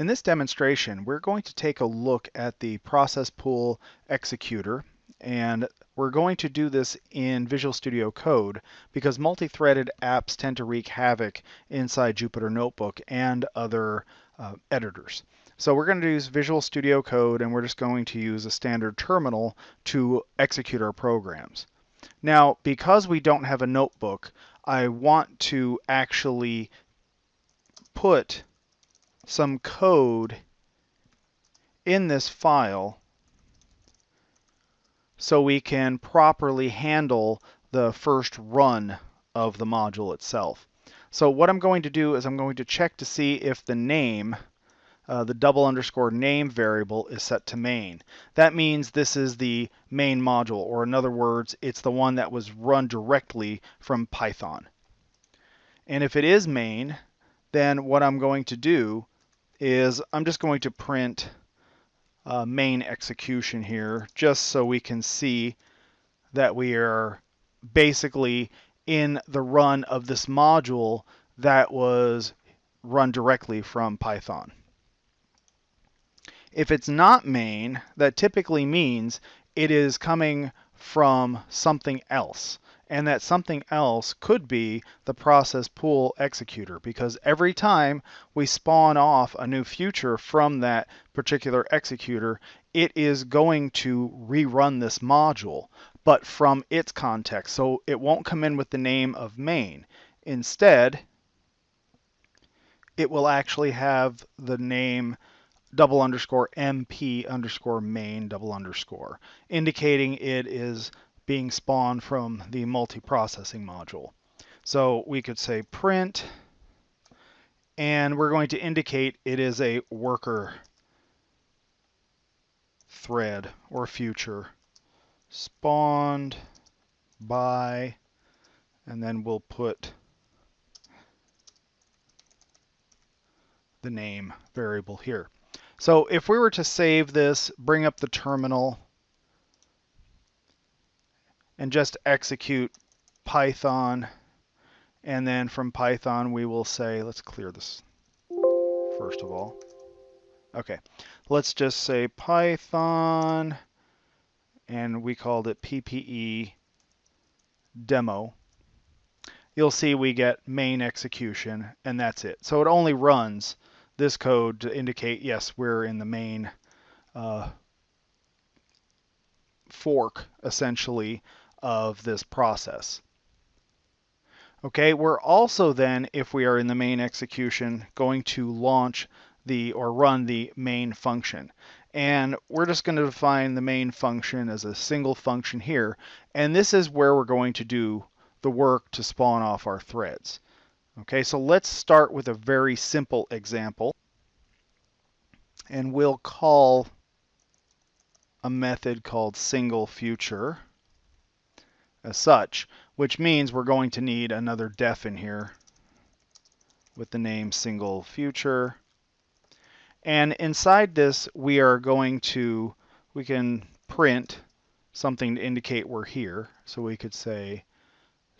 In this demonstration, we're going to take a look at the ProcessPoolExecutor, and we're going to do this in Visual Studio Code because multi-threaded apps tend to wreak havoc inside Jupyter Notebook and other editors. So we're going to use Visual Studio Code, and we're just going to use a standard terminal to execute our programs. Now, because we don't have a notebook, I want to actually put some code in this file so we can properly handle the first run of the module itself. So what I'm going to do is I'm going to check to see if the name, the _name variable is set to main. That means this is the main module, or in other words, it's the one that was run directly from Python. And if it is main, then what I'm going to do is I'm just going to print main execution here, just so we can see that we are basically in the run of this module that was run directly from Python. If it's not main, that typically means it is coming from something else. And that something else could be the ProcessPoolExecutor, because every time we spawn off a new future from that particular executor, it is going to rerun this module, but from its context. So it won't come in with the name of main. Instead, it will actually have the name _mp_main_, indicating it is being spawned from the multiprocessing module. So we could say print, and we're going to indicate it is a worker thread or future spawned by, and then we'll put the name variable here. So if we were to save this, bring up the terminal, and just execute Python, and then from Python we will say, let's clear this first of all. Okay, let's just say Python, and we called it PPE demo. You'll see we get main execution, and that's it. So it only runs this code to indicate, yes, we're in the main fork, essentially, of this process. Okay, we're also then, if we are in the main execution, going to launch or run the main function. And we're just going to define the main function as a single function here. And this is where we're going to do the work to spawn off our threads. Okay, so let's start with a very simple example. And we'll call a method called singleFuture as such, which means we're going to need another def in here with the name singleFuture. And inside this, we can print something to indicate we're here. So we could say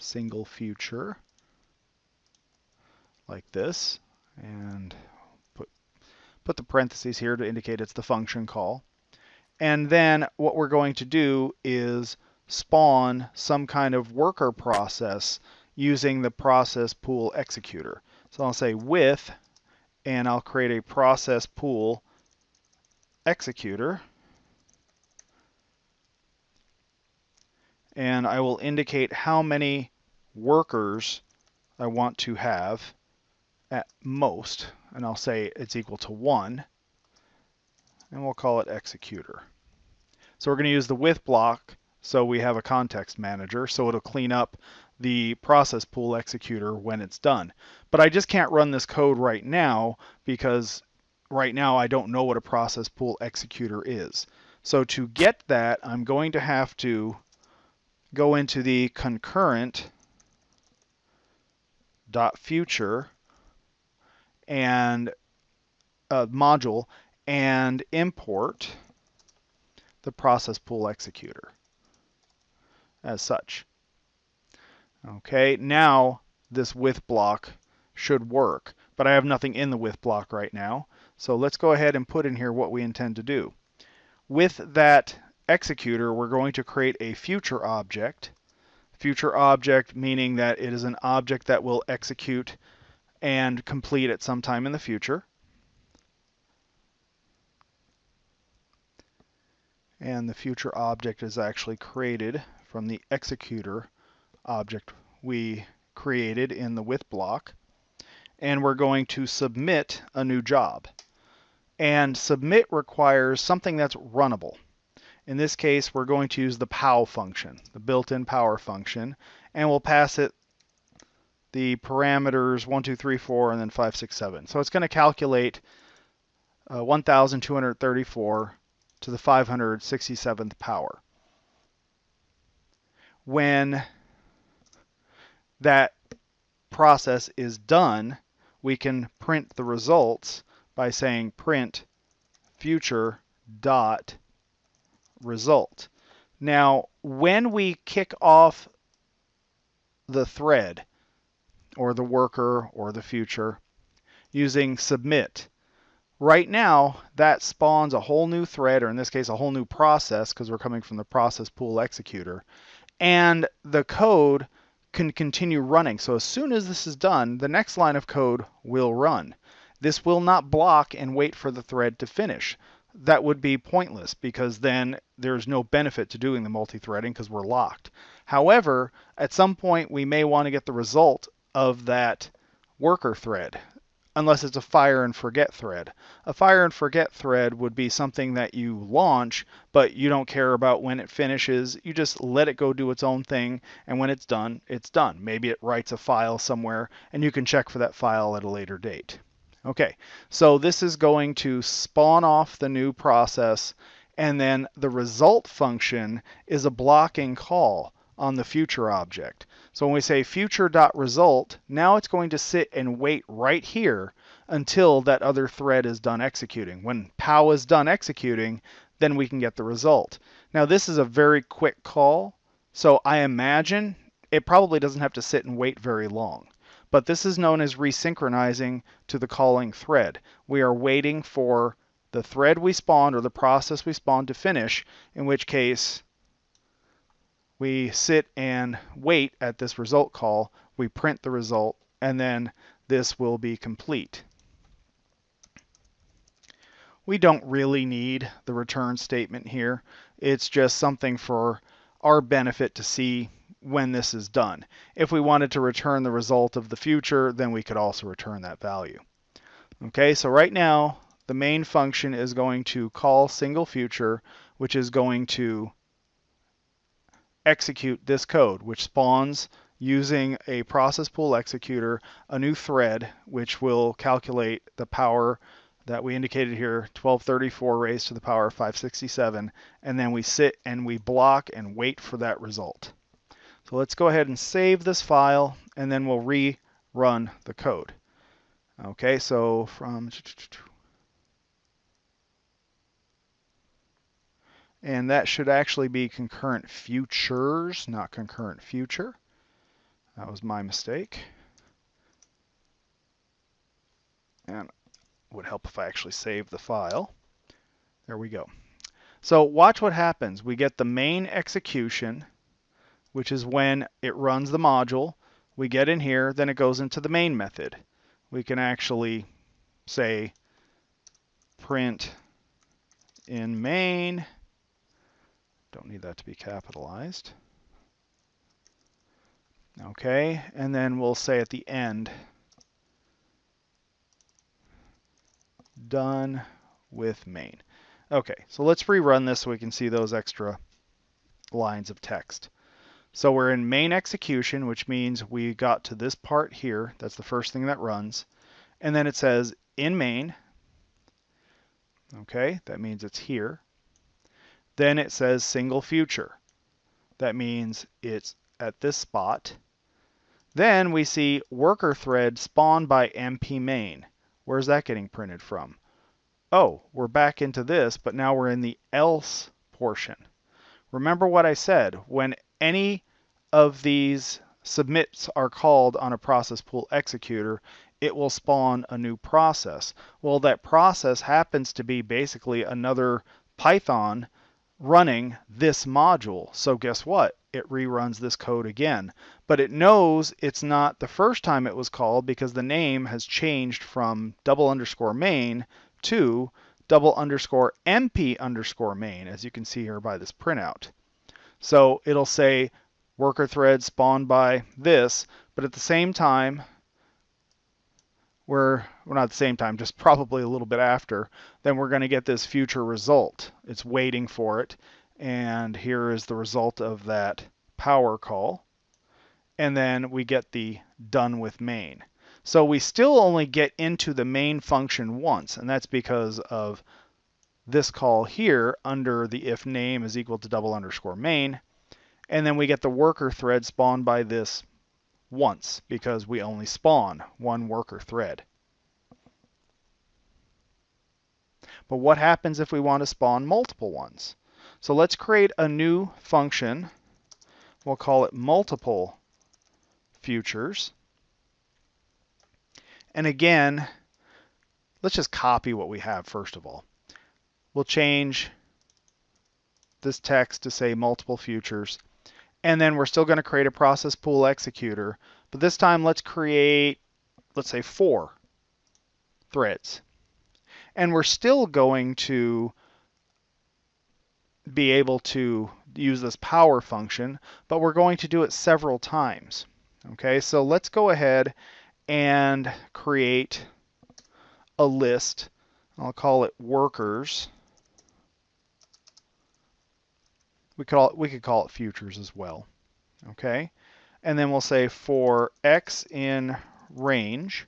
singleFuture like this, and put the parentheses here to indicate it's the function call. And then what we're going to do is spawn some kind of worker process using the ProcessPoolExecutor. So I'll say with, and I'll create a ProcessPoolExecutor, and I will indicate how many workers I want to have at most, and I'll say it's equal to 1, and we'll call it executor. So we're going to use the with block, so we have a context manager, so it'll clean up the ProcessPoolExecutor when it's done. But I just can't run this code right now because right now I don't know what a ProcessPoolExecutor is. So to get that, I'm going to have to go into the concurrent.future and module and import the ProcessPoolExecutor as such. Okay, now this with block should work, but I have nothing in the with block right now. So let's go ahead and put in here what we intend to do. With that executor, we're going to create a future object. Future object meaning that it is an object that will execute and complete at some time in the future. And the future object is actually created from the executor object we created in the with block. And we're going to submit a new job. And submit requires something that's runnable. In this case, we're going to use the POW function, the built-in power function, and we'll pass it the parameters 1, 2, 3, 4, and then 5, 6, 7. So it's going to calculate 1,234 to the 567th power. When that process is done, we can print the results by saying print future dot result. Now, when we kick off the thread or the worker or the future using submit, right now that spawns a whole new thread, or in this case a whole new process, because we're coming from the ProcessPoolExecutor, and the code can continue running. So as soon as this is done, the next line of code will run. This will not block and wait for the thread to finish. That would be pointless, because then there's no benefit to doing the multi-threading because we're locked. However, at some point we may want to get the result of that worker thread, unless it's a fire and forget thread. A fire and forget thread would be something that you launch, but you don't care about when it finishes. You just let it go do its own thing, and when it's done, it's done. Maybe it writes a file somewhere, and you can check for that file at a later date. Okay, so this is going to spawn off the new process, and then the result function is a blocking call on the future object. So when we say future.result, now it's going to sit and wait right here until that other thread is done executing. When POW is done executing, then we can get the result. Now this is a very quick call, so I imagine it probably doesn't have to sit and wait very long. But this is known as resynchronizing to the calling thread. We are waiting for the thread we spawned or the process we spawned to finish, in which case we sit and wait at this result call, we print the result, and then this will be complete. We don't really need the return statement here. It's just something for our benefit to see when this is done. If we wanted to return the result of the future, then we could also return that value. Okay, so right now the main function is going to call single future, which is going to execute this code, which spawns using a ProcessPoolExecutor a new thread, which will calculate the power that we indicated here, 1234 raised to the power of 567, and then we sit and we block and wait for that result. So let's go ahead and save this file, and then we'll rerun the code. Okay, so and that should actually be concurrent futures, not concurrent future. That was my mistake. And it would help if I actually saved the file. There we go. So watch what happens. We get the main execution, which is when it runs the module. We get in here, then it goes into the main method. We can actually say print in main. Don't need that to be capitalized. Okay, and then we'll say at the end, done with main. Okay, so let's rerun this so we can see those extra lines of text. So we're in main execution, which means we got to this part here. That's the first thing that runs. And then it says in main. Okay, that means it's here. Then it says single future. That means it's at this spot. Then we see worker thread spawned by MP main. Where's that getting printed from? Oh, we're back into this, but now we're in the else portion. Remember what I said, when any of these submits are called on a process pool executor, it will spawn a new process. Well, that process happens to be basically another Python running this module. So guess what? It reruns this code again. But it knows it's not the first time it was called because the name has changed from double_main to double_mp_main, as you can see here by this printout. So it'll say worker thread spawned by this, but at the same time, well, not at the same time, just probably a little bit after, then we're going to get this future result. It's waiting for it, and here is the result of that power call. And then we get the done with main. So we still only get into the main function once, and that's because of this call here under the if name is equal to double_main. And then we get the worker thread spawned by this once because we only spawn one worker thread. But what happens if we want to spawn multiple ones? So let's create a new function. We'll call it multiple futures. And again, let's just copy what we have first of all. We'll change this text to say multiple futures. And then we're still going to create a process pool executor. But this time let's create, let's say 4 threads. And we're still going to be able to use this power function, but we're going to do it several times. Okay, so let's go ahead and create a list. I'll call it workers. We could call it futures as well. Okay, and then we'll say for x in range,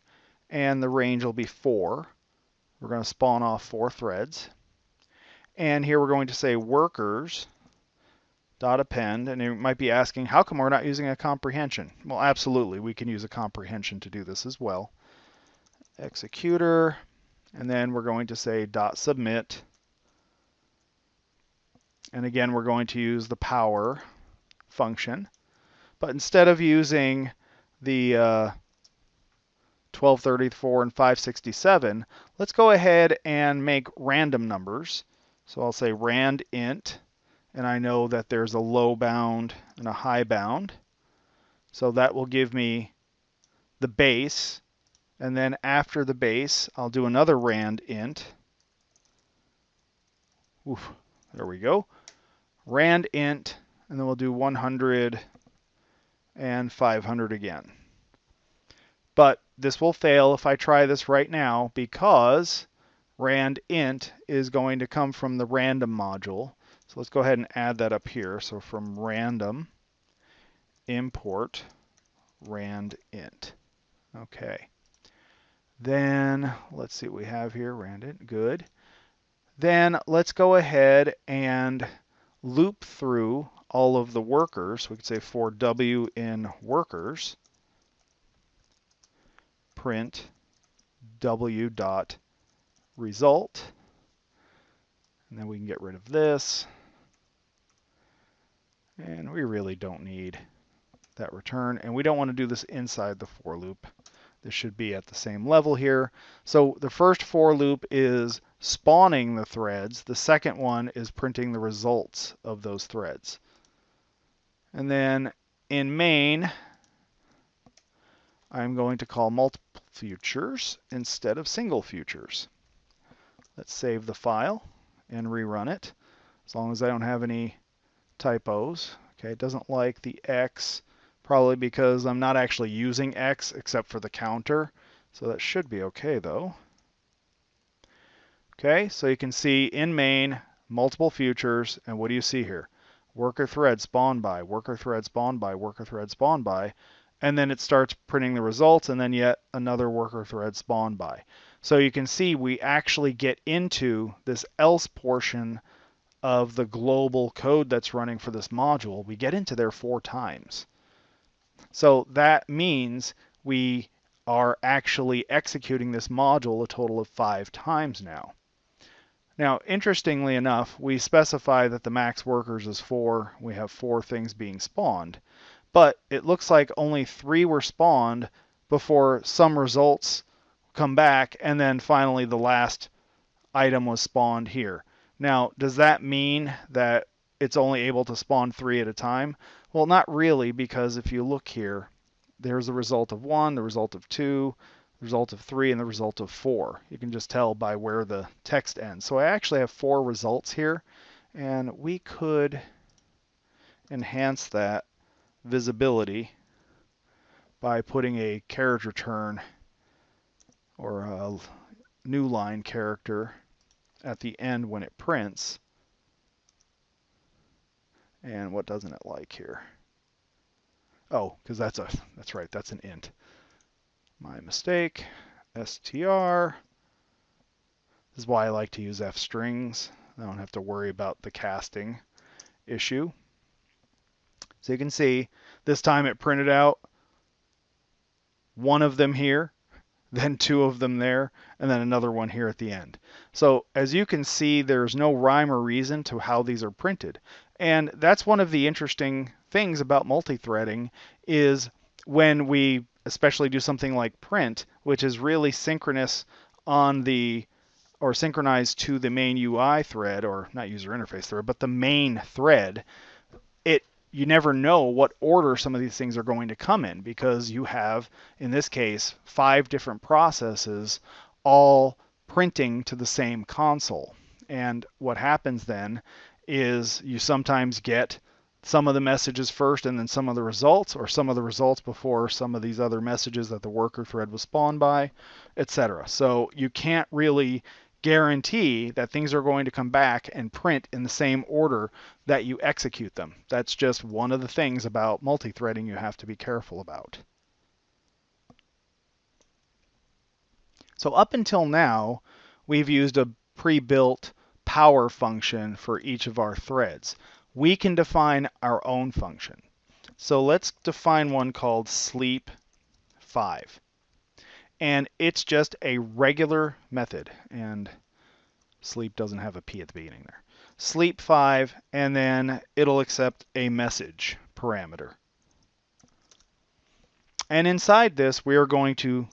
and the range will be 4. We're going to spawn off 4 threads. And here we're going to say workers dot append, and you might be asking, how come we're not using a comprehension? Well, absolutely, we can use a comprehension to do this as well. Executor, and then we're going to say dot submit, and again we're going to use the power function, but instead of using the 1234 and 567, let's go ahead and make random numbers. So I'll say rand int, and I know that there's a low bound and a high bound. So that will give me the base, and then after the base, I'll do another rand int. Oof, there we go. Rand int, and then we'll do 100 and 500 again. But this will fail if I try this right now because rand int is going to come from the random module. So let's go ahead and add that up here. So from random, import rand int. Okay. Then let's see what we have here. Rand int, good. Then let's go ahead and loop through all of the workers. We could say for w in workers, print w dot result, and then we can get rid of this, and we really don't need that return, and we don't want to do this inside the for loop. This should be at the same level here. So the first for loop is spawning the threads. The second one is printing the results of those threads. And then in main, I'm going to call multiple futures instead of single futures. Let's save the file and rerun it, as long as I don't have any typos. Okay, it doesn't like the X, probably because I'm not actually using X except for the counter. So that should be okay though. Okay, so you can see in main, multiple futures, and what do you see here? Worker thread spawn by, worker thread spawn by, worker thread spawn by, and then it starts printing the results, and then yet another worker thread spawn by. So you can see we actually get into this else portion of the global code that's running for this module. We get into there 4 times. So that means we are actually executing this module a total of 5 times now. Now, interestingly enough, we specify that the max workers is 4. We have 4 things being spawned. but it looks like only 3 were spawned before some results come back, and then finally the last item was spawned here. Now, does that mean that it's only able to spawn 3 at a time? Well, not really, because if you look here, there's the result of 1, the result of 2, the result of 3, and the result of 4. You can just tell by where the text ends. So I actually have 4 results here, and we could enhance that visibility by putting a carriage return or a new line character at the end when it prints. And what doesn't it like here? Oh, because that's right, that's an int. My mistake. str. This is why I like to use f strings. I don't have to worry about the casting issue. So you can see this time it printed out 1 of them here, then 2 of them there, and then another one here at the end. So as you can see, there's no rhyme or reason to how these are printed. And that's one of the interesting things about multi-threading, is when we especially do something like print, which is really synchronous on the, or synchronized to the main UI thread, or not user interface thread, but the main thread, you never know what order some of these things are going to come in, because you have, in this case, 5 different processes all printing to the same console. And what happens then is you sometimes get some of the messages first and then some of the results, or some of the results before some of these other messages that the worker thread was spawned by, etc. So you can't really guarantee that things are going to come back and print in the same order that you execute them. That's just one of the things about multi-threading you have to be careful about. So up until now, we've used a pre-built power function for each of our threads. We can define our own function. So let's define one called sleep5. And it's just a regular method, and sleep doesn't have a P at the beginning there. Sleep5, and then it'll accept a message parameter. And inside this, we are going to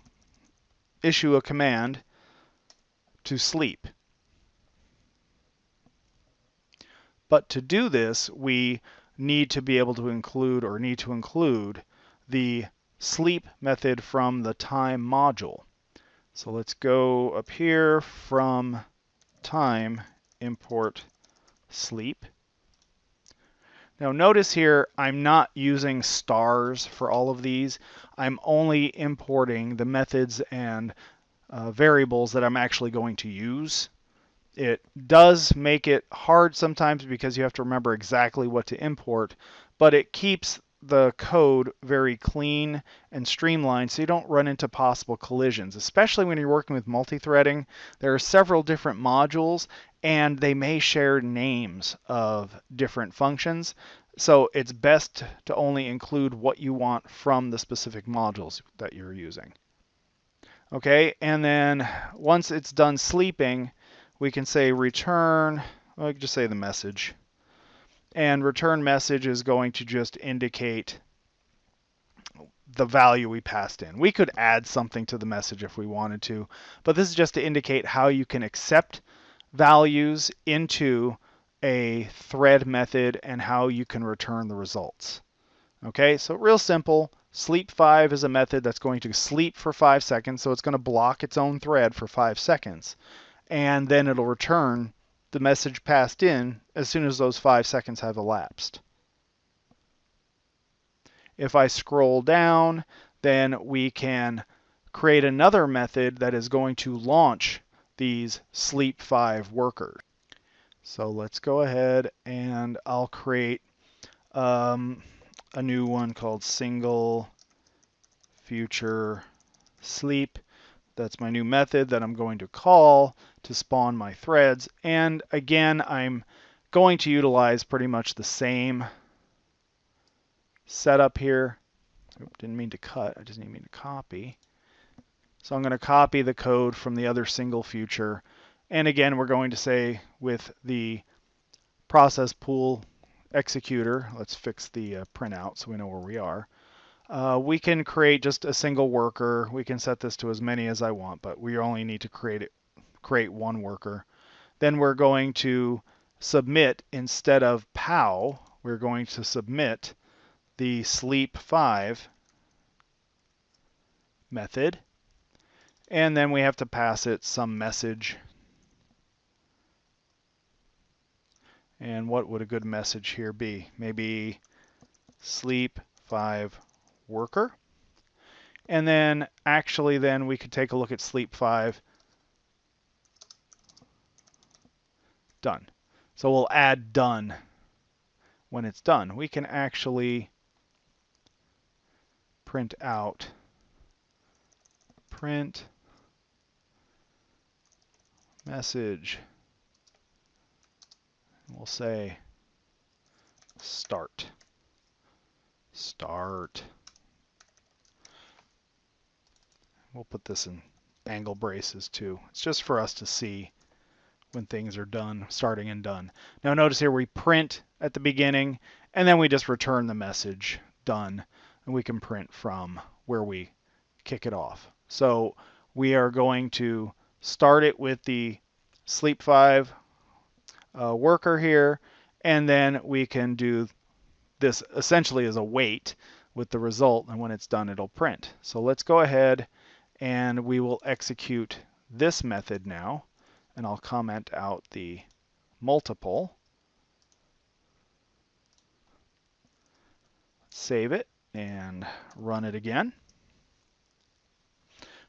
issue a command to sleep. But to do this, we need to be able to include, or need to include, the sleep method from the time module. So let's go up here, from time, import sleep. Now notice here, I'm not using stars for all of these. I'm only importing the methods and variables that I'm actually going to use. It does make it hard sometimes because you have to remember exactly what to import, but it keeps the code very clean and streamlined so you don't run into possible collisions, especially when you're working with multi-threading. There are several different modules and they may share names of different functions, so it's best to only include what you want from the specific modules that you're using. Okay, and then once it's done sleeping, we can say return, well, I can just say the message. And return message is going to just indicate the value we passed in. We could add something to the message if we wanted to, but this is just to indicate how you can accept values into a thread method and how you can return the results. Okay, so real simple. Sleep5 is a method that's going to sleep for 5 seconds, so it's going to block its own thread for 5 seconds. And then it'll return the message passed in as soon as those 5 seconds have elapsed. If I scroll down, then we can create another method that is going to launch these sleep5 workers. So let's go ahead and I'll create a new one called single future sleep. That's my new method that I'm going to call to spawn my threads. And again, I'm going to utilize pretty much the same setup here. Oop, didn't mean to cut, I just didn't mean to copy. So I'm going to copy the code from the other single future. And again, we're going to say with the ProcessPoolExecutor executor, let's fix the printout so we know where we are. We can create just a single worker. We can set this to as many as I want, but we only need to create one worker. Then we're going to submit, instead of POW, we're going to submit the sleep5 method. And then we have to pass it some message. And what would a good message here be? Maybe sleep5 worker. And then actually then we could take a look at sleep5 done. So we'll add done when it's done. We can actually print out print message. We'll say start. Start. We'll put this in angle braces too. It's just for us to see when things are done, starting and done. Now notice here we print at the beginning and then we just return the message done, and we can print from where we kick it off. So we are going to start it with the sleep5 worker here, and then we can do this essentially as a wait with the result, and when it's done it'll print. So let's go ahead and we will execute this method now, and I'll comment out the multiple. Save it and run it again.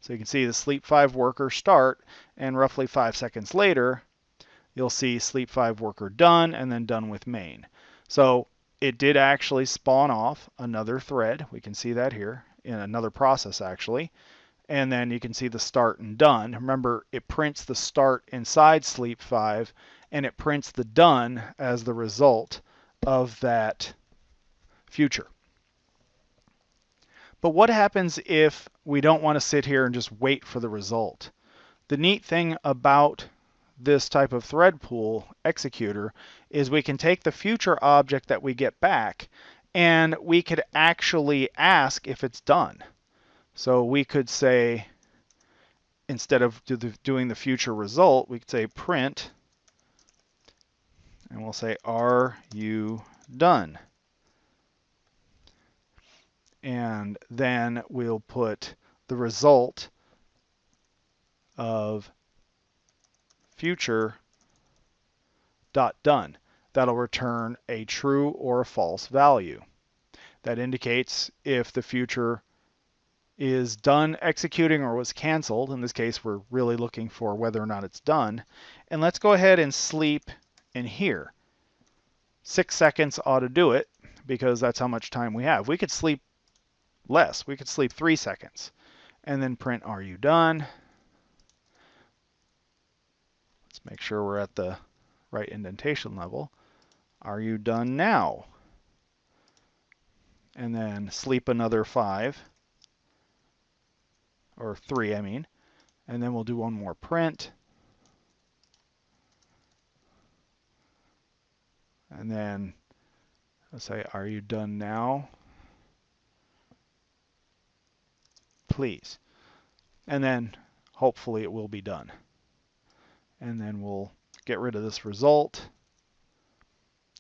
So you can see the sleep5 worker start, and roughly 5 seconds later you'll see sleep5 worker done and then done with main. So it did actually spawn off another thread. We can see that here in another process actually. And then you can see the start and done. Remember, it prints the start inside sleep5 and it prints the done as the result of that future. But what happens if we don't want to sit here and just wait for the result? The neat thing about this type of thread pool executor is we can take the future object that we get back and we could actually ask if it's done. So we could say, instead of doing the future result, we could say print, and we'll say, are you done? And then we'll put the result of future dot done. That'll return a true or a false value. That indicates if the future is done executing or was canceled. In this case, we're really looking for whether or not it's done. And let's go ahead and sleep in here. 6 seconds ought to do it, because that's how much time we have. We could sleep less. We could sleep 3 seconds. And then print, are you done? Let's make sure we're at the right indentation level. Are you done now? And then sleep another 5. Or 3, I mean. And then we'll do one more print. And then let's say, are you done now? Please. And then hopefully it will be done. And then we'll get rid of this result.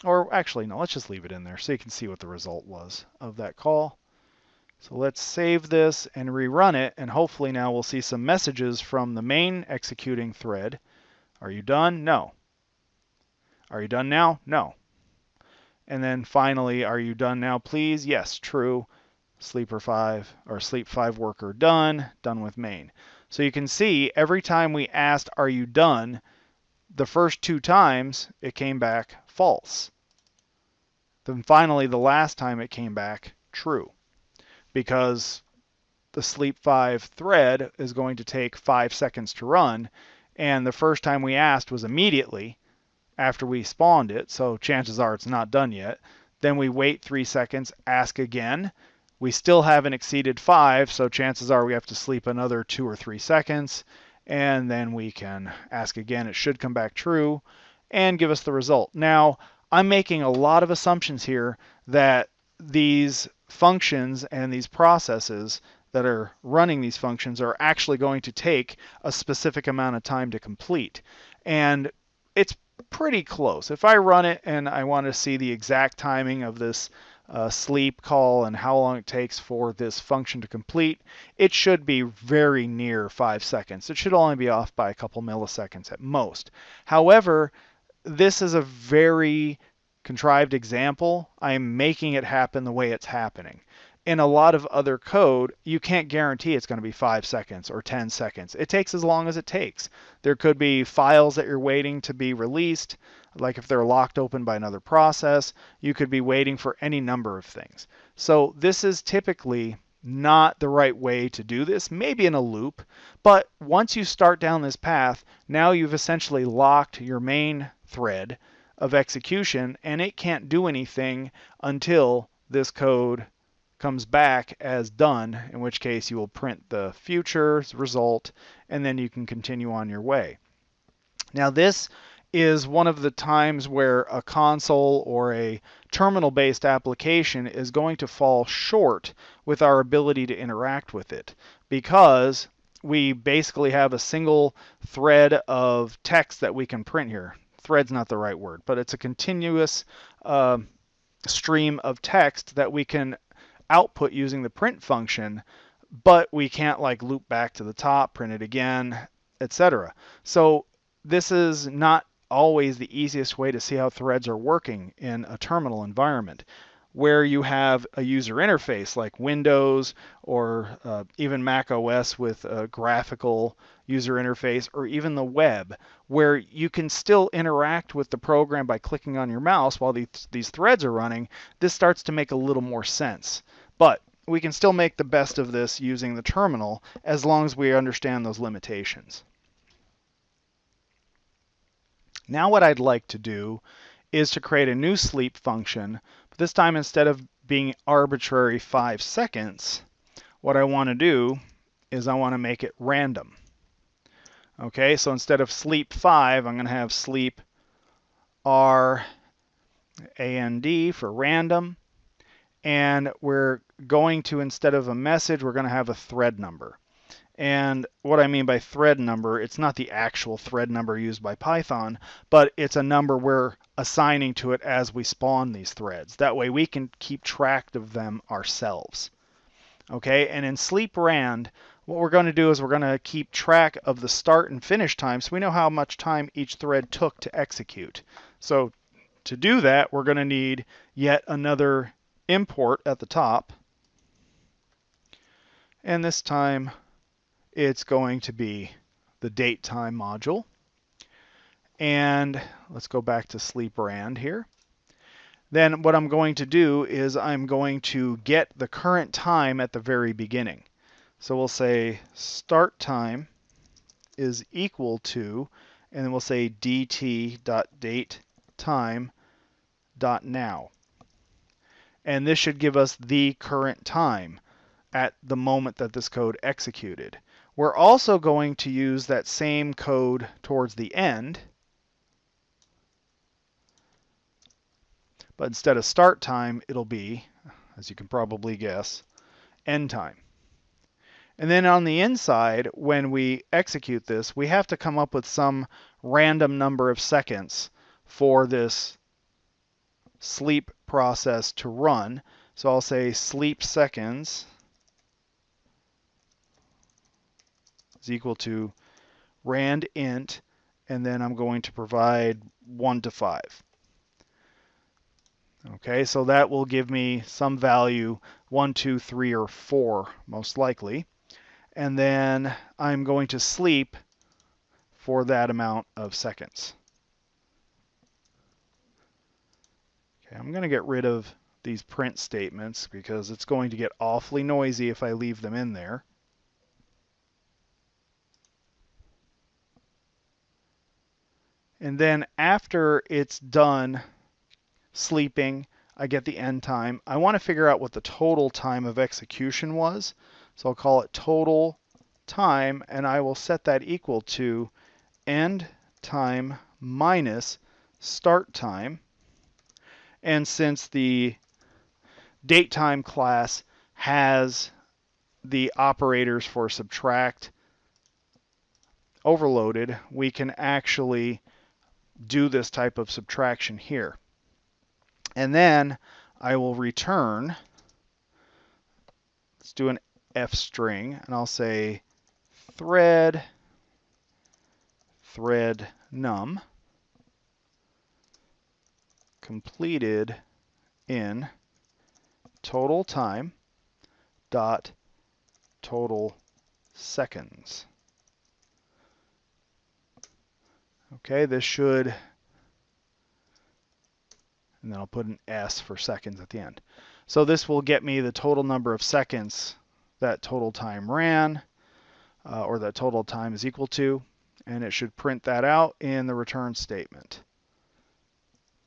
Or actually, no, let's just leave it in there so you can see what the result was of that call. So let's save this and rerun it, and hopefully now we'll see some messages from the main executing thread. Are you done? No. Are you done now? No. And then finally, are you done now, please? Yes, true. sleep5 worker done with main. So you can see every time we asked, are you done, the first 2 times it came back false. Then finally, the last time it came back true, because the sleep5 thread is going to take 5 seconds to run, and the first time we asked was immediately after we spawned it, so chances are it's not done yet. Then we wait 3 seconds, ask again. We still haven't exceeded 5, so chances are we have to sleep another 2 or 3 seconds, and then we can ask again. It should come back true and give us the result. Now, I'm making a lot of assumptions here that these functions and these processes that are running these functions are actually going to take a specific amount of time to complete. And it's pretty close. If I run it and I want to see the exact timing of this sleep call and how long it takes for this function to complete, it should be very near 5 seconds. It should only be off by a couple milliseconds at most. However, this is a very contrived example. I'm making it happen the way it's happening. In a lot of other code, you can't guarantee it's going to be 5 seconds or 10 seconds. It takes as long as it takes. There could be files that you're waiting to be released, like if they're locked open by another process. You could be waiting for any number of things. So this is typically not the right way to do this, maybe in a loop, but once you start down this path, now you've essentially locked your main thread of execution, and it can't do anything until this code comes back as done, in which case you will print the future result, and then you can continue on your way. Now this is one of the times where a console or a terminal-based application is going to fall short with our ability to interact with it, because we basically have a single thread of text that we can print here. Thread's not the right word, but it's a continuous stream of text that we can output using the print function, but we can't like loop back to the top, print it again, etc. So this is not always the easiest way to see how threads are working in a terminal environment, where you have a user interface like Windows or even Mac OS with a graphical user interface, or even the web, where you can still interact with the program by clicking on your mouse while these threads are running. This starts to make a little more sense. But we can still make the best of this using the terminal as long as we understand those limitations. Now what I'd like to do is to create a new sleep function, but this time instead of being arbitrary 5 seconds, what I want to do is I want to make it random. Okay, so instead of sleep 5, I'm going to have sleep RAND for random, and we're going to, instead of a message, we're going to have a thread number. And what I mean by thread number, it's not the actual thread number used by Python, but it's a number we're assigning to it as we spawn these threads. That way we can keep track of them ourselves. Okay, and in sleep rand, what we're going to do is we're going to keep track of the start and finish time, so we know how much time each thread took to execute. So to do that, we're going to need yet another import at the top, and this time it's going to be the date time module. And let's go back to sleep rand here. Then what I'm going to do is I'm going to get the current time at the very beginning. So we'll say start time is equal to, and then we'll say dt.datetime.now. And this should give us the current time at the moment that this code executed. We're also going to use that same code towards the end, but instead of start time, it'll be, as you can probably guess, end time. And then on the inside, when we execute this, we have to come up with some random number of seconds for this sleep process to run. So I'll say sleep seconds is equal to rand int, and then I'm going to provide 1 to 5. Okay, so that will give me some value, 1, 2, 3, or 4, most likely. And then I'm going to sleep for that amount of seconds. Okay, I'm going to get rid of these print statements because it's going to get awfully noisy if I leave them in there. And then after it's done sleeping, I get the end time. I want to figure out what the total time of execution was. So I'll call it total time, and I will set that equal to end time minus start time. And since the datetime class has the operators for subtract overloaded, we can actually do this type of subtraction here. And then I will return, let's do an F string, and I'll say thread num completed in total time dot total seconds. Okay, this should, and then I'll put an S for seconds at the end. So this will get me the total number of seconds that total time ran, or that total time is equal to, and it should print that out in the return statement.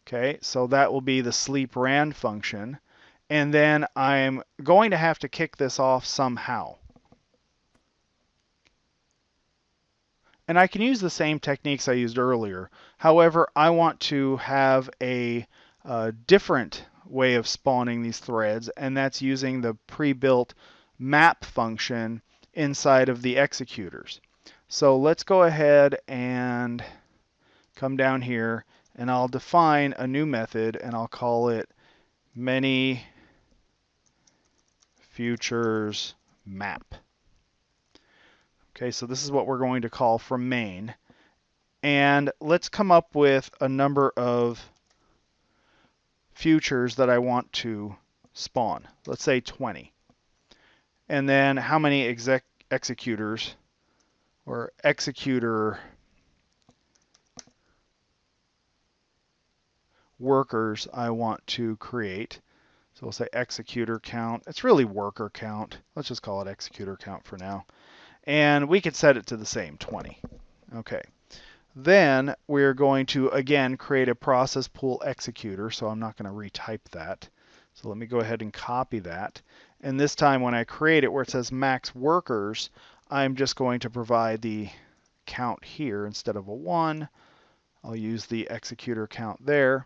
Okay, so that will be the sleep ran function, and then I'm going to have to kick this off somehow. And I can use the same techniques I used earlier. However, I want to have a different way of spawning these threads, and that's using the pre-built map function inside of the executors. So let's go ahead and come down here, and I'll define a new method, and I'll call it many futures map. Okay, so this is what we're going to call from main. And let's come up with a number of futures that I want to spawn. Let's say 20. And then how many executors or executor workers I want to create. So we'll say executor count. It's really worker count. Let's just call it executor count for now. And we could set it to the same, 20. Okay. Then we're going to, again, create a ProcessPoolExecutor, so I'm not going to retype that. So let me go ahead and copy that. And this time when I create it where it says max workers, I'm just going to provide the count here instead of a 1. I'll use the executor count there.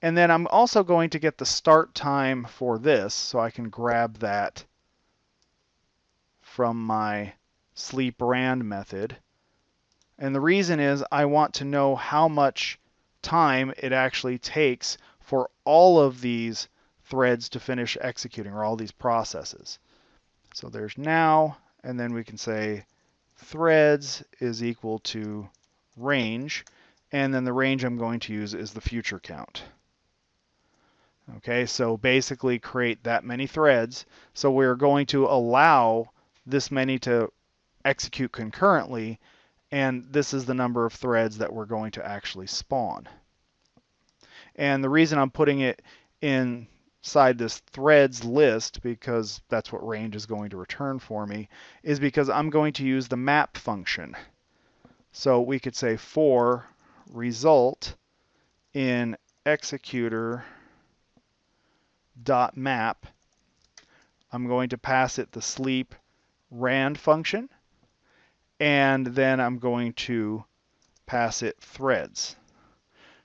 And then I'm also going to get the start time for this, so I can grab that from my sleep ran method. And the reason is I want to know how much time it actually takes for all of these threads to finish executing, or all these processes. So there's now, and then we can say threads is equal to range, and then the range I'm going to use is the future count. Okay, so basically create that many threads. So we're going to allow this many to execute concurrently, and this is the number of threads that we're going to actually spawn. And the reason I'm putting it inside this threads list, because that's what range is going to return for me, is because I'm going to use the map function. So we could say for result in executor dot map, I'm going to pass it the sleep ran function, and then I'm going to pass it threads.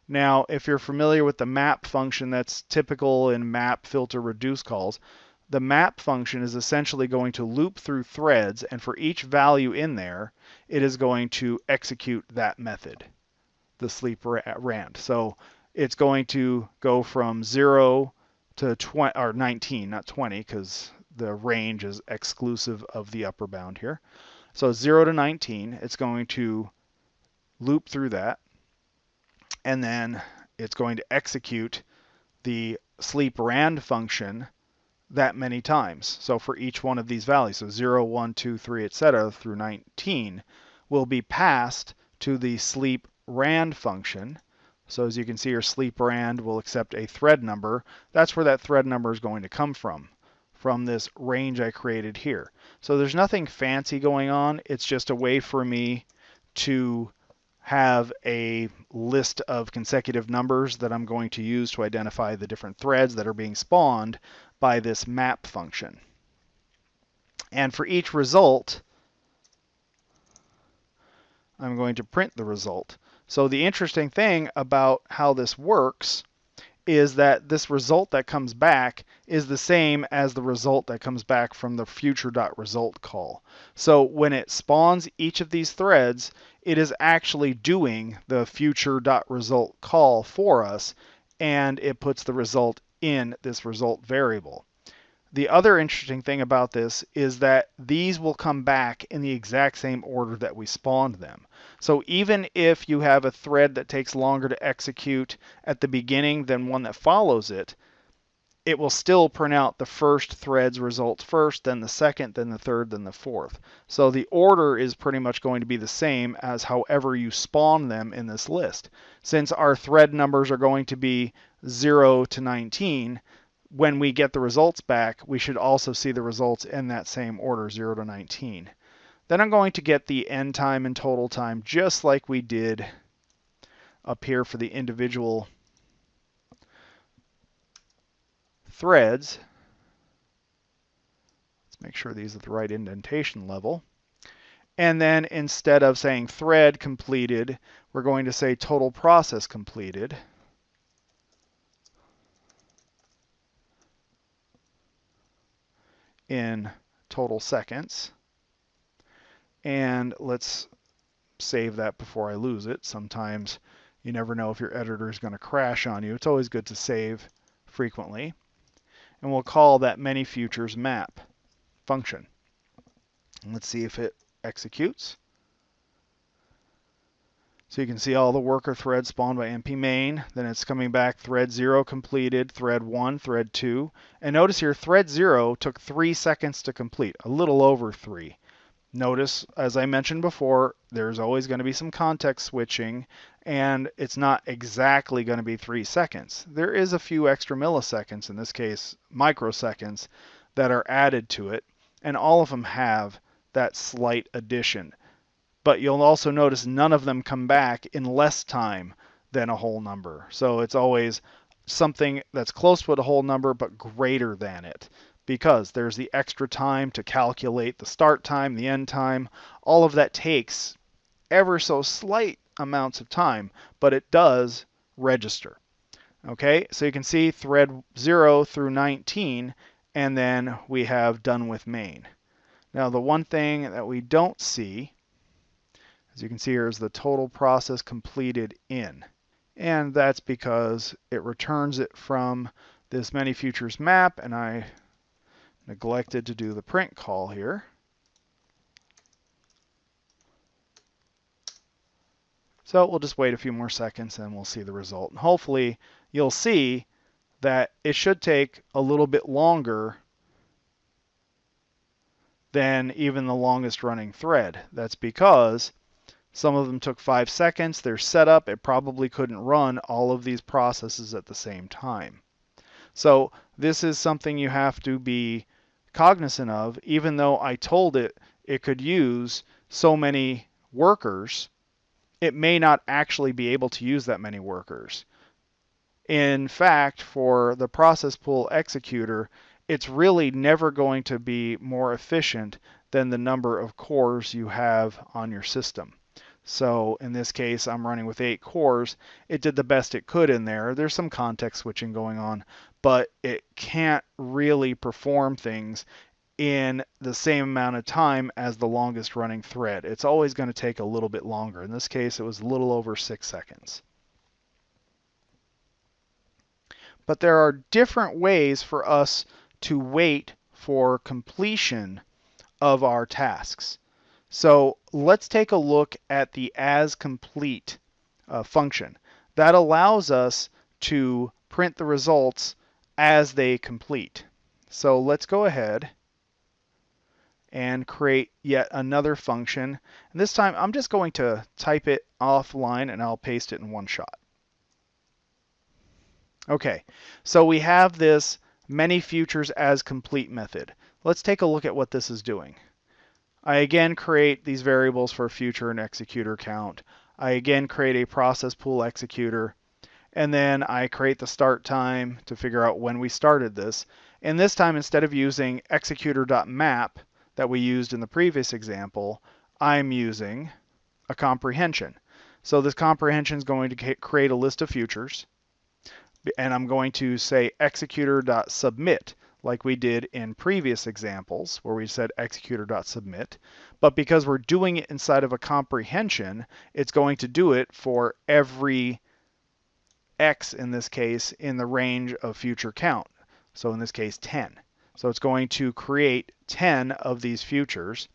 Now, if you're familiar with the map function that's typical in map filter reduce calls, the map function is essentially going to loop through threads, and for each value in there, it is going to execute that method, the sleep ran. So it's going to go from 0 to 20, or 19, not 20, because the range is exclusive of the upper bound here. So 0 to 19, it's going to loop through that, and then it's going to execute the sleep ran function that many times. So for each one of these values, so 0, 1, 2, 3, etc. through 19 will be passed to the sleep ran function. So as you can see, your sleep ran will accept a thread number. That's where that thread number is going to come from this range I created here. So there's nothing fancy going on. It's just a way for me to have a list of consecutive numbers that I'm going to use to identify the different threads that are being spawned by this map function. And for each result, I'm going to print the result. So the interesting thing about how this works is that this result that comes back is the same as the result that comes back from the future.result call. So when it spawns each of these threads, it is actually doing the future.result call for us, and it puts the result in this result variable. The other interesting thing about this is that these will come back in the exact same order that we spawned them. So even if you have a thread that takes longer to execute at the beginning than one that follows it, it will still print out the first thread's results first, then the second, then the third, then the fourth. So the order is pretty much going to be the same as however you spawn them in this list. Since our thread numbers are going to be 0 to 19, when we get the results back, we should also see the results in that same order, 0 to 19. Then I'm going to get the end time and total time just like we did up here for the individual threads. Let's make sure these are the right indentation level. And then instead of saying thread completed, we're going to say total process completed. In total seconds. And let's save that before I lose it. Sometimes you never know if your editor is going to crash on you. It's always good to save frequently. And we'll call that manyFuturesMap function. And let's see if it executes. So you can see all the worker threads spawned by npmain. Then it's coming back thread 0 completed, thread 1, thread 2. And notice here thread 0 took 3 seconds to complete, a little over 3. Notice, as I mentioned before, there's always going to be some context switching, and it's not exactly going to be 3 seconds. There is a few extra milliseconds, in this case microseconds, that are added to it, and all of them have that slight addition. But you'll also notice none of them come back in less time than a whole number. So it's always something that's close to a whole number but greater than it, because there's the extra time to calculate the start time, the end time. All of that takes ever so slight amounts of time, but it does register. Okay, so you can see thread 0 through 19, and then we have done with main. Now the one thing that we don't see, as you can see here, is the total process completed in. And that's because it returns it from this manyFuturesMap, and I neglected to do the print call here. So we'll just wait a few more seconds and we'll see the result. And hopefully you'll see that it should take a little bit longer than even the longest running thread. That's because some of them took 5 seconds. Their setup, it probably couldn't run all of these processes at the same time. So this is something you have to be cognizant of. Even though I told it it could use so many workers, it may not actually be able to use that many workers. In fact, for the ProcessPoolExecutor, it's really never going to be more efficient than the number of cores you have on your system. So in this case, I'm running with 8 cores. It did the best it could in there. There's some context switching going on, but it can't really perform things in the same amount of time as the longest running thread. It's always going to take a little bit longer. In this case, it was a little over 6 seconds. But there are different ways for us to wait for completion of our tasks. So let's take a look at the asComplete function. That allows us to print the results as they complete. So let's go ahead and create yet another function. And this time I'm just going to type it offline and I'll paste it in one shot. Okay, so we have this manyFuturesAsComplete method. Let's take a look at what this is doing. I again create these variables for future and executor count. I again create a ProcessPoolExecutor, and then I create the start time to figure out when we started this. And this time, instead of using executor.map that we used in the previous example, I'm using a comprehension. So this comprehension is going to create a list of futures. and I'm going to say executor.submit like we did in previous examples where we said executor.submit. But because we're doing it inside of a comprehension, it's going to do it for every x, in this case, in the range of future count. So in this case, 10. So it's going to create 10 of these futures,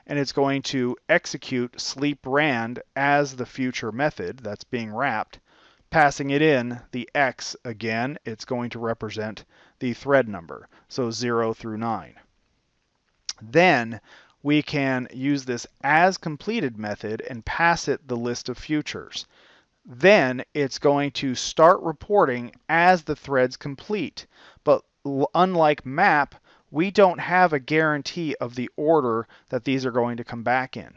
and it's going to execute sleep_rand as the future method that's being wrapped, passing it in the x again. It's going to represent the thread number, so 0 through 9. Then we can use this as completed method and pass it the list of futures. Then it's going to start reporting as the threads complete. But unlike map, we don't have a guarantee of the order that these are going to come back in.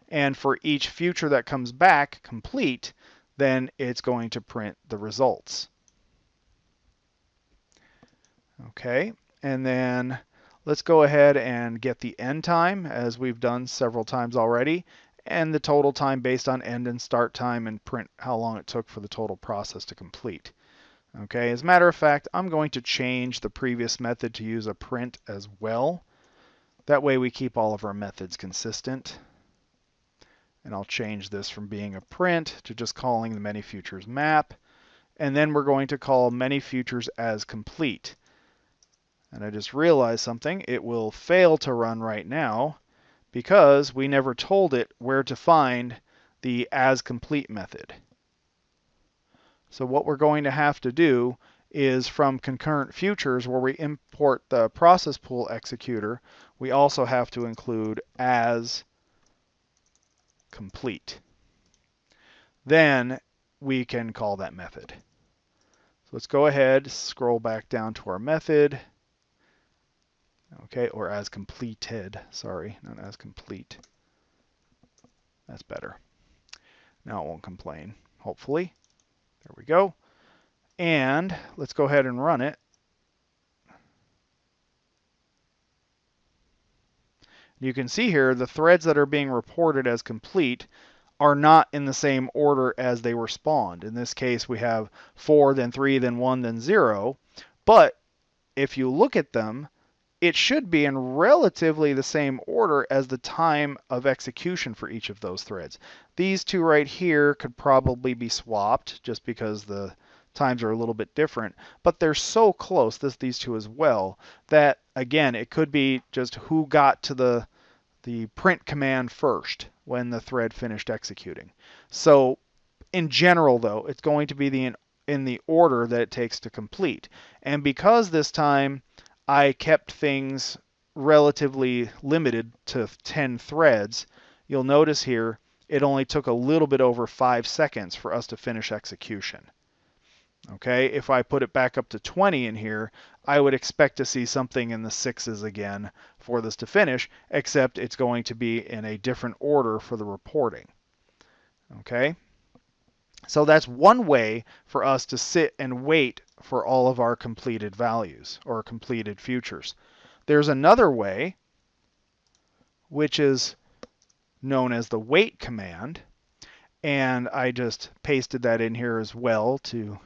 And for each future that comes back complete, then it's going to print the results. Okay, and then let's go ahead and get the end time, as we've done several times already, and the total time based on end and start time, and print how long it took for the total process to complete. Okay, as a matter of fact, I'm going to change the previous method to use a print as well. That way we keep all of our methods consistent. And I'll change this from being a print to just calling the many futures map. And then we're going to call many futures as complete. And I just realized something. It will fail to run right now because we never told it where to find the as complete method. So what we're going to have to do is from concurrent futures, where we import the ProcessPoolExecutor, we also have to include as complete. Then we can call that method. So let's go ahead, scroll back down to our method. Okay, or as completed, sorry, not as complete. That's better. Now it won't complain, hopefully. There we go. And let's go ahead and run it. You can see here the threads that are being reported as complete are not in the same order as they were spawned. In this case, we have 4, then 3, then 1, then 0. But if you look at them, it should be in relatively the same order as the time of execution for each of those threads. These two right here could probably be swapped just because the times are a little bit different, but they're so close, these two as well, that again, it could be just who got to the print command first when the thread finished executing. So in general though, it's going to be in the order that it takes to complete. And because this time I kept things relatively limited to 10 threads, you'll notice here it only took a little bit over 5 seconds for us to finish execution. Okay, if I put it back up to 20 in here, I would expect to see something in the 6s again for this to finish, except it's going to be in a different order for the reporting. Okay, so that's one way for us to sit and wait for all of our completed values or completed futures. There's another way, which is known as the wait command, and I just pasted that in here as well to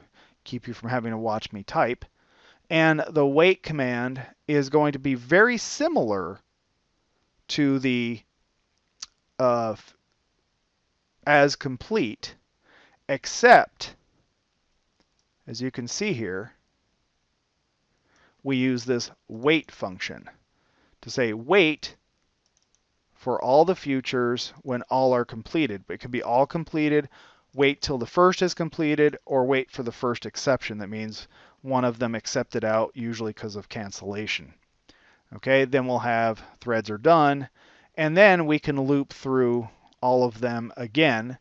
keep you from having to watch me type. And the wait command is going to be very similar to the as complete, except, as you can see here, we use this wait function to say wait for all the futures when all are completed. It could be all completed, wait till the first is completed, or wait for the first exception. That means one of them accepted out, usually because of cancellation. Okay, then we'll have threads are done, and then we can loop through all of them again.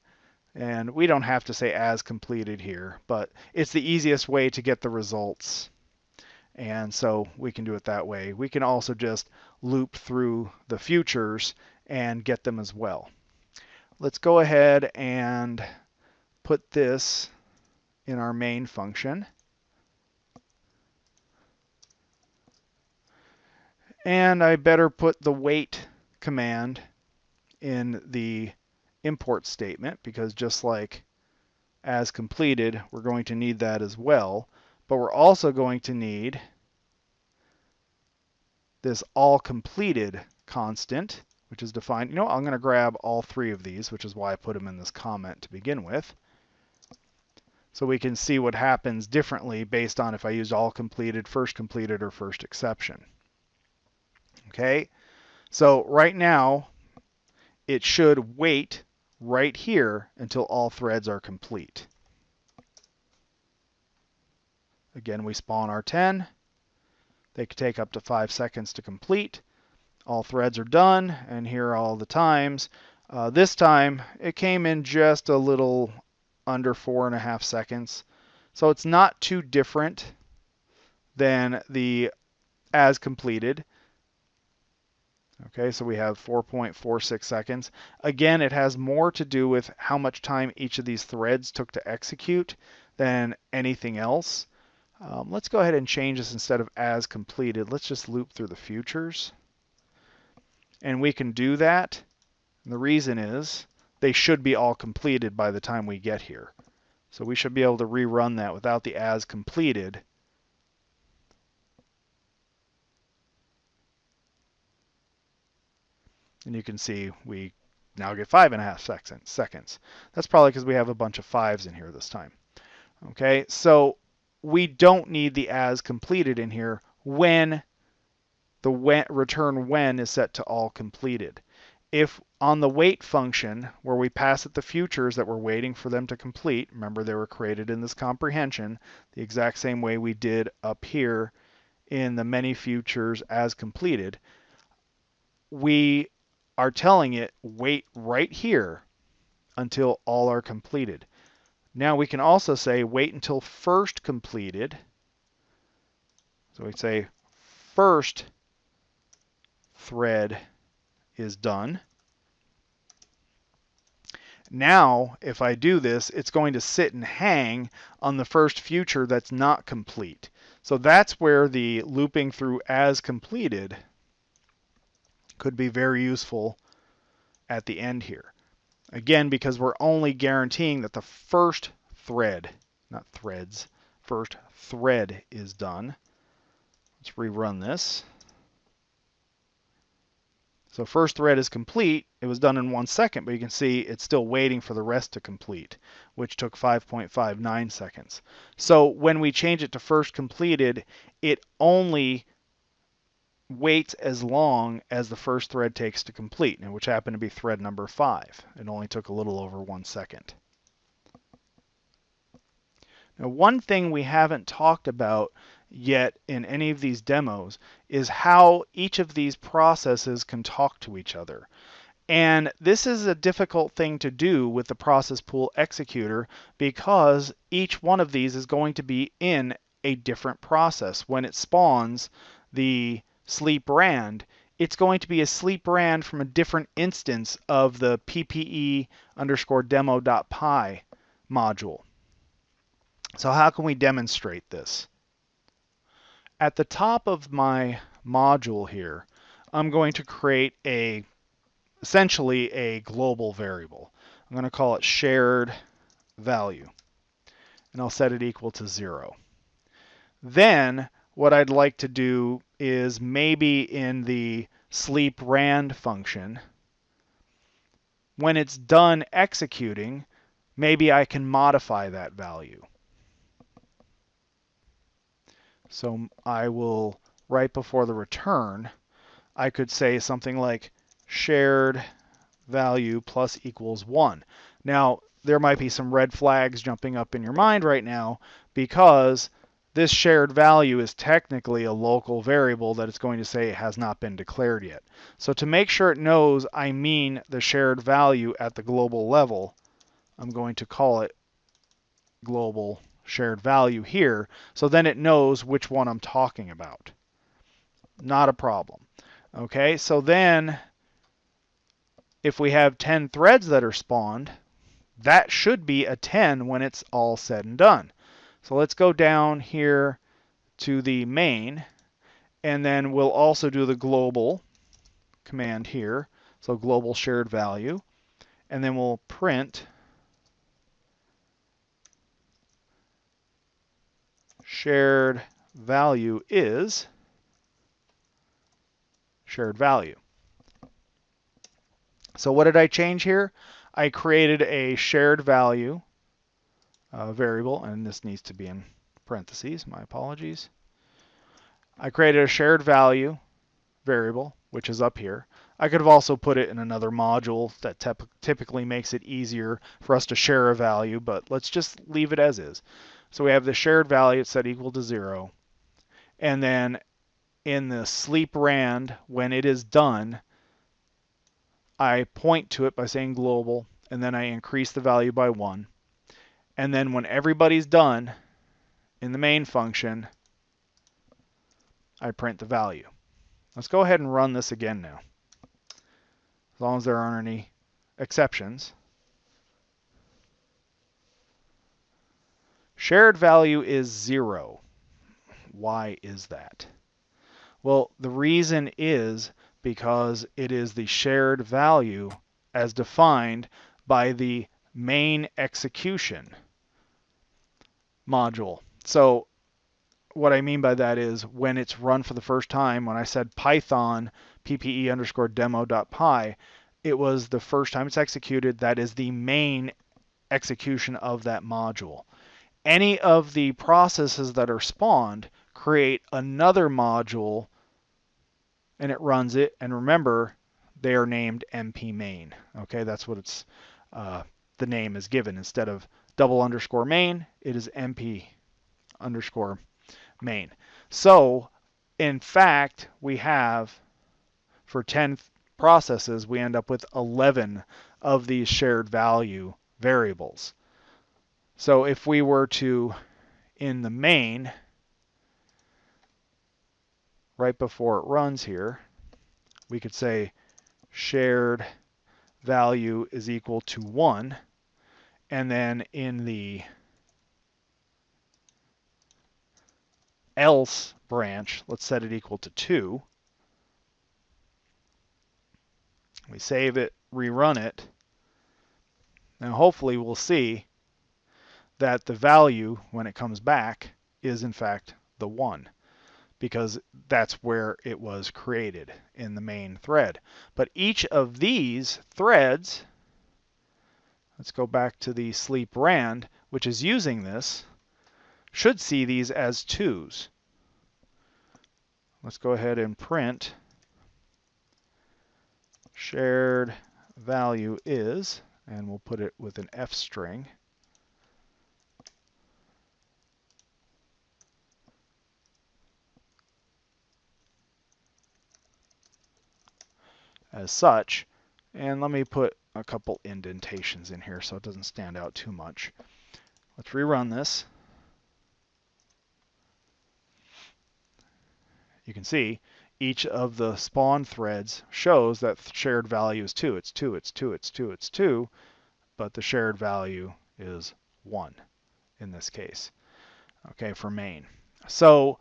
And we don't have to say as completed here, but it's the easiest way to get the results. And so we can do it that way. We can also just loop through the futures and get them as well. Let's go ahead and put this in our main function. And I better put the wait command in the import statement, because just like as completed, we're going to need that as well. But we're also going to need this all completed constant, which is defined. You know, I'm going to grab all three of these, which is why I put them in this comment to begin with. So we can see what happens differently based on if I used all completed, or first exception. Okay, so right now it should wait right here until all threads are complete. Again, we spawn our 10. They could take up to 5 seconds to complete. All threads are done, and here are all the times. This time, it came in just a little under 4.5 seconds. So it's not too different than the as completed. Okay, so we have 4.46 seconds. Again, it has more to do with how much time each of these threads took to execute than anything else. Let's go ahead and change this. Instead of as completed, let's just loop through the futures. And we can do that. And the reason is they should be all completed by the time we get here. So we should be able to rerun that without the as completed. And you can see we now get 5.5 seconds. That's probably because we have a bunch of 5s in here this time. Okay, so we don't need the as completed in here when the return when is set to all completed. If on the wait function, where we pass it the futures that we're waiting for them to complete, remember they were created in this comprehension the exact same way we did up here in the many futures as completed, we are telling it wait right here until all are completed. Now we can also say wait until first completed. So we say first thread is done. Now, if I do this, it's going to sit and hang on the first future that's not complete. So that's where the looping through as completed could be very useful at the end here. Again, because we're only guaranteeing that the first thread, not threads, first thread is done. Let's rerun this. So first thread is complete. It was done in 1 second, but you can see it's still waiting for the rest to complete, which took 5.59 seconds. So when we change it to first completed, it only waits as long as the first thread takes to complete, which happened to be thread number 5. It only took a little over 1 second. Now, one thing we haven't talked about yet in any of these demos is how each of these processes can talk to each other. And this is a difficult thing to do with the ProcessPoolExecutor because each one of these is going to be in a different process. When it spawns the sleep rand, it's going to be a sleep rand from a different instance of the ppe_demo.py module. So how can we demonstrate this? At the top of my module here, I'm going to create essentially a global variable. I'm going to call it shared value, and I'll set it equal to 0. Then what I'd like to do is maybe in the sleep rand function, when it's done executing, maybe I can modify that value. So I will, right before the return, I could say something like shared value plus equals 1. Now, there might be some red flags jumping up in your mind right now because this shared value is technically a local variable that it's going to say has not been declared yet. So to make sure it knows I mean the shared value at the global level, I'm going to call it global shared value here, so then it knows which one I'm talking about. Not a problem. Okay, so then if we have 10 threads that are spawned, that should be a 10 when it's all said and done. So let's go down here to the main, and then we'll also do the global command here. So global shared value, and then we'll print shared value is shared value. So what did I change here? I created a shared value variable, and this needs to be in parentheses, my apologies. I created a shared value variable, which is up here. I could have also put it in another module that typically makes it easier for us to share a value, but let's just leave it as is. So we have the shared value set equal to 0. And then in the sleep rand, when it is done, I point to it by saying global, and then I increase the value by 1. And then when everybody's done in the main function, I print the value. Let's go ahead and run this again now, as long as there aren't any exceptions. Shared value is 0. Why is that? Well, the reason is because it is the shared value as defined by the main execution module. So what I mean by that is when it's run for the first time, when I said Python ppe_demo.py, it was the first time it's executed. That is the main execution of that module. Any of the processes that are spawned create another module and it runs it. And remember, they are named MP main. Okay, that's what it's the name is given. Instead of _main, it is MP_main. So, in fact, we have, for 10 processes, we end up with 11 of these shared value variables. So if we were to, in the main, right before it runs here, we could say shared value is equal to 1. And then in the else branch, let's set it equal to 2. We save it, rerun it. Now hopefully we'll see that the value, when it comes back, is in fact the 1. Because that's where it was created, in the main thread. But each of these threads, let's go back to the sleep rand, which is using this, should see these as 2s. Let's go ahead and print shared value is, and we'll put it with an F string. As such, and let me put a couple indentations in here so it doesn't stand out too much. Let's rerun this. You can see each of the spawn threads shows that shared value is 2. It's 2, it's 2, it's 2, it's 2, but the shared value is 1 in this case, okay, for main. So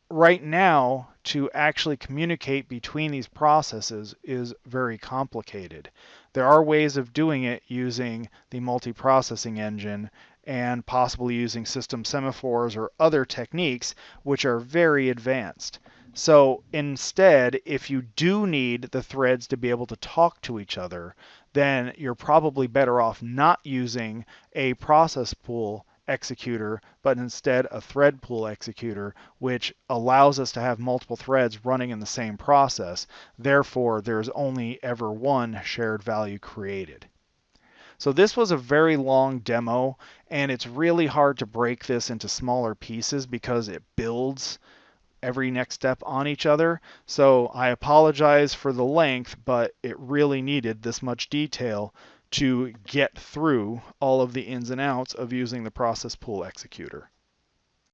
right now, to actually communicate between these processes is very complicated. There are ways of doing it using the multiprocessing engine and possibly using system semaphores or other techniques which are very advanced. So instead, if you do need the threads to be able to talk to each other, then you're probably better off not using a process pool executor, but instead a thread pool executor, which allows us to have multiple threads running in the same process. Therefore, there's only ever one shared value created. So this was a very long demo, and it's really hard to break this into smaller pieces because it builds every next step on each other. So I apologize for the length, but it really needed this much detail to get through all of the ins and outs of using the process pool executor.